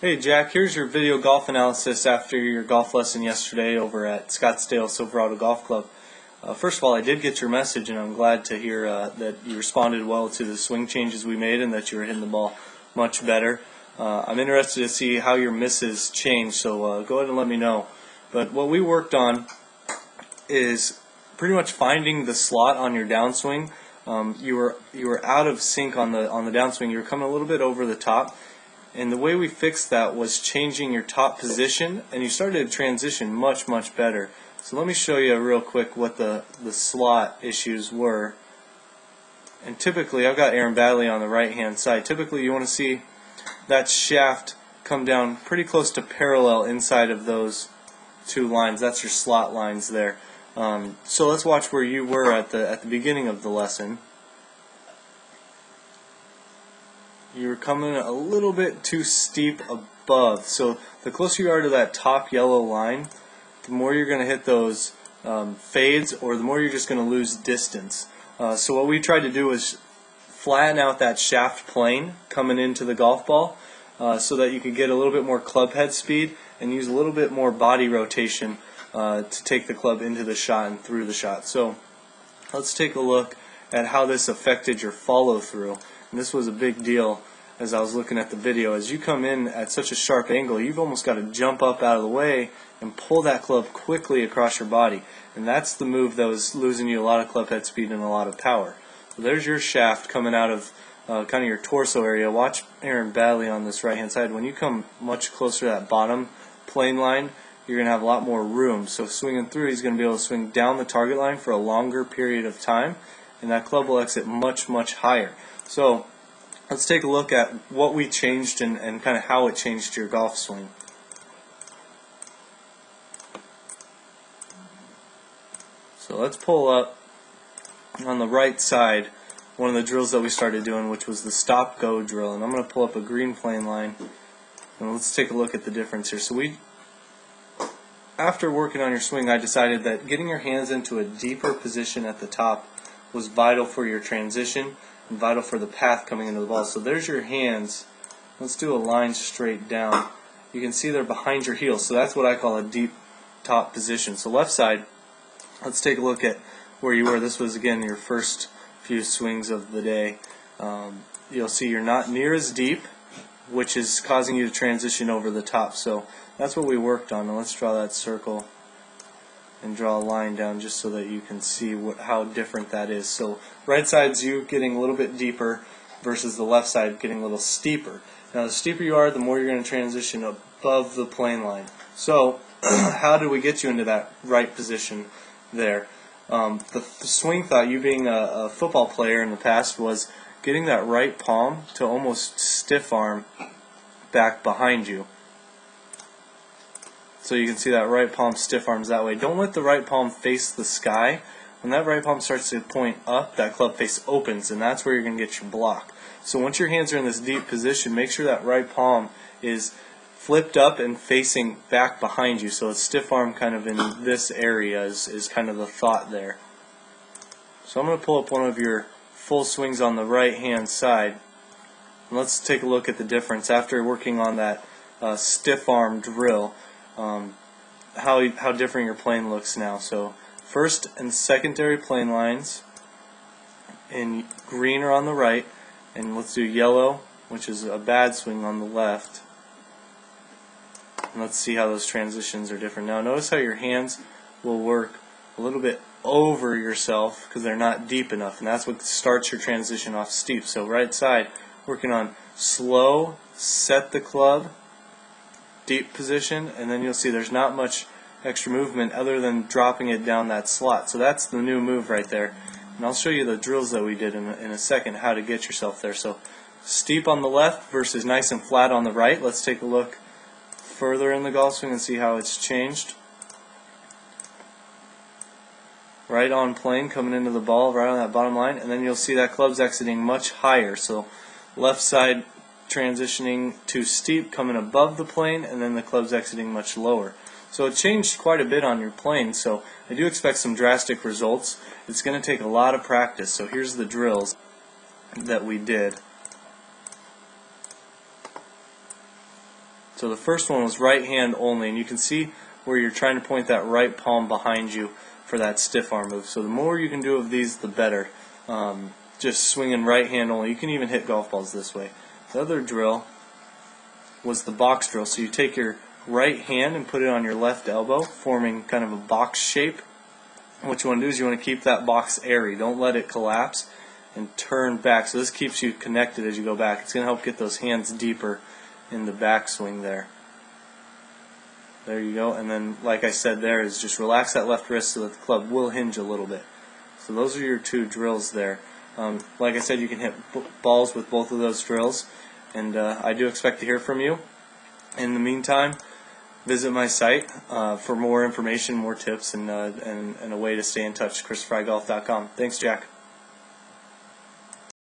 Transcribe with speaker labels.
Speaker 1: Hey Jack, here's your video golf analysis after your golf lesson yesterday over at Scottsdale Silverado Golf Club. First of all, I did get your message and I'm glad to hear that you responded well to the swing changes we made and that you were hitting the ball much better. I'm interested to see how your misses changed, so go ahead and let me know. But what we worked on is pretty much finding the slot on your downswing. You were out of sync on the downswing. You were coming a little bit over the top. And the way we fixed that was changing your top position, and you started to transition much better. So let me show you real quick what the slot issues were. And typically, I've got Aaron Baddeley on the right hand side. Typically you want to see that shaft come down pretty close to parallel inside of those two lines. That's your slot lines there. So let's watch where you were at the beginning of the lesson. You're coming a little bit too steep above. So the closer you are to that top yellow line, the more you're going to hit those fades, or the more you're just going to lose distance. So what we tried to do is flatten out that shaft plane coming into the golf ball so that you could get a little bit more club head speed and use a little bit more body rotation to take the club into the shot and through the shot. So let's take a look at how this affected your follow through. And this was a big deal as I was looking at the video. As you come in at such a sharp angle, you've almost got to jump up out of the way and pull that club quickly across your body. And that's the move that was losing you a lot of club head speed and a lot of power. So there's your shaft coming out of kind of your torso area. Watch Aaron Baddeley on this right hand side. When you come much closer to that bottom plane line, you're going to have a lot more room. So swinging through, he's going to be able to swing down the target line for a longer period of time, and that club will exit much higher. So let's take a look at what we changed and kind of how it changed your golf swing. So let's pull up on the right side one of the drills that we started doing, which was the stop-go drill. And I'm going to pull up a green plane line, and let's take a look at the difference here. So after working on your swing, I decided that getting your hands into a deeper position at the top was vital for your transition and vital for the path coming into the ball. So there's your hands. Let's do a line straight down. You can see they're behind your heels, so that's what I call a deep top position. So left side, let's take a look at where you were. This was, again, your first few swings of the day. You'll see you're not near as deep, which is causing you to transition over the top. So that's what we worked on. Now let's draw that circle and draw a line down just so that you can see how different that is. So right side's you getting a little bit deeper versus the left side getting a little steeper. Now the steeper you are, the more you're going to transition above the plane line. So how did we get you into that right position there? The swing thought, you being a football player in the past, was getting that right palm to almost stiff arm back behind you. So you can see that right palm stiff arms that way. Don't let the right palm face the sky. When that right palm starts to point up, that club face opens, and that's where you're going to get your block. So once your hands are in this deep position, make sure that right palm is flipped up and facing back behind you. So it's stiff arm kind of in this area is kind of the thought there. So I'm going to pull up one of your full swings on the right hand side. And let's take a look at the difference after working on that stiff arm drill. How different your plane looks now. So first and secondary plane lines in green are on the right, and let's do yellow, which is a bad swing, on the left. And let's see how those transitions are different. Now notice how your hands will work a little bit over yourself because they're not deep enough, and that's what starts your transition off steep. So right side, working on slow, set the club, deep position, and then you'll see there's not much extra movement other than dropping it down that slot. So that's the new move right there. And I'll show you the drills that we did in a second, how to get yourself there. So steep on the left versus nice and flat on the right. Let's take a look further in the golf swing and see how it's changed. Right on plane coming into the ball, right on that bottom line, and then you'll see that club's exiting much higher. So left side transitioning to steep, coming above the plane, and then the club's exiting much lower. So it changed quite a bit on your plane, so I do expect some drastic results. It's going to take a lot of practice. So here's the drills that we did. So the first one was right hand only, and you can see where you're trying to point that right palm behind you for that stiff arm move. So the more you can do of these, the better. Just swinging right hand only. You can even hit golf balls this way. The other drill was the box drill. So you take your right hand and put it on your left elbow, forming kind of a box shape. And what you want to do is you want to keep that box airy. Don't let it collapse, and turn back. So this keeps you connected as you go back. It's going to help get those hands deeper in the backswing there. There you go. And then, like I said, there is just relax that left wrist so that the club will hinge a little bit. So those are your two drills there. Like I said, you can hit balls with both of those drills, and I do expect to hear from you. In the meantime, visit my site for more information, more tips, and a way to stay in touch, ChrisFryGolf.com. Thanks, Jack.